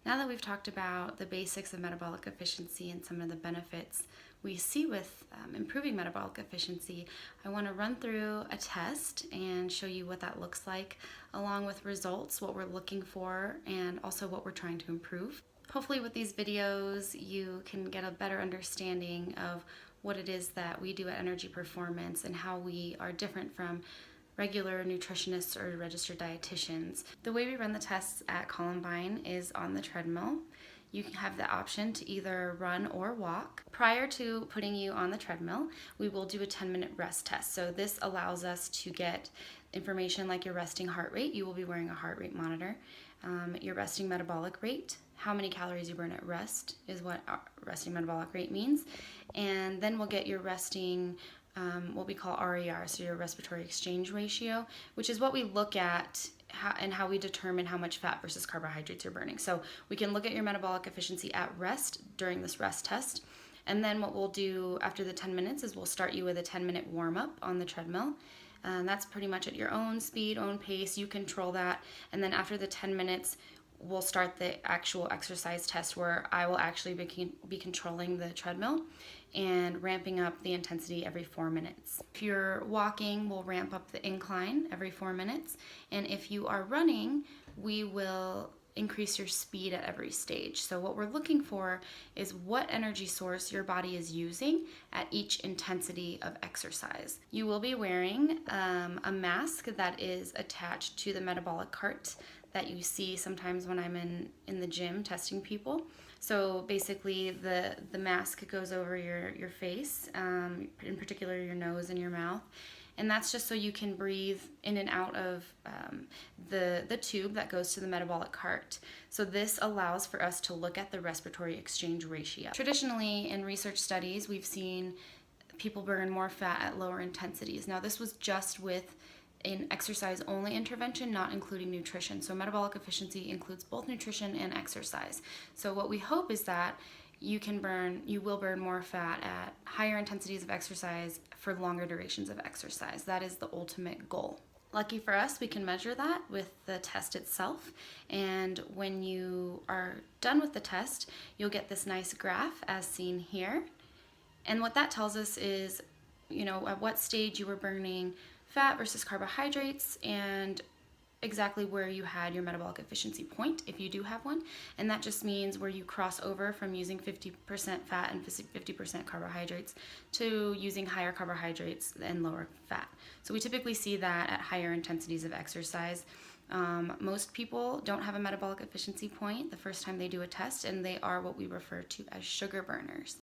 Now that we've talked about the basics of metabolic efficiency and some of the benefits we see with improving metabolic efficiency, I want to run through a test and show you what that looks like, along with results, what we're looking for, and also what we're trying to improve. Hopefully with these videos you can get a better understanding of what it is that we do at Energy Performance and how we are different from regular nutritionists or registered dietitians. The way we run the tests at Columbine is on the treadmill. You can have the option to either run or walk. Prior to putting you on the treadmill, we will do a 10-minute rest test. So this allows us to get information like your resting heart rate. You will be wearing a heart rate monitor. Your resting metabolic rate, how many calories you burn at rest is what resting metabolic rate means. And then we'll get your resting what we call RER, so your respiratory exchange ratio, which is what we look at how we determine how much fat versus carbohydrates you're burning. So we can look at your metabolic efficiency at rest during this rest test. And then what we'll do after the 10 minutes is we'll start you with a 10-minute warm-up on the treadmill. That's pretty much at your own speed, own pace. You control that. And then after the 10 minutes, we'll start the actual exercise test where I will actually be controlling the treadmill and ramping up the intensity every 4 minutes. If you're walking, we'll ramp up the incline every 4 minutes. And if you are running, we will increase your speed at every stage. So what we're looking for is what energy source your body is using at each intensity of exercise. You will be wearing a mask that is attached to the metabolic cart that you see sometimes when I'm in the gym testing people. So basically the mask goes over your face, in particular your nose and your mouth. And that's just so you can breathe in and out of the tube that goes to the metabolic cart. So this allows for us to look at the respiratory exchange ratio. Traditionally, in research studies, we've seen people burn more fat at lower intensities. Now this was just with an exercise-only intervention, not including nutrition. So metabolic efficiency includes both nutrition and exercise. So what we hope is that you will burn more fat at higher intensities of exercise for longer durations of exercise. That is the ultimate goal. Lucky for us, we can measure that with the test itself. And when you are done with the test, you'll get this nice graph as seen here. And what that tells us is, at what stage you were burning fat versus carbohydrates and exactly where you had your metabolic efficiency point, if you do have one. And that just means where you cross over from using 50% fat and 50% carbohydrates to using higher carbohydrates and lower fat. So we typically see that at higher intensities of exercise. Most people don't have a metabolic efficiency point the first time they do a test, and they are what we refer to as sugar burners.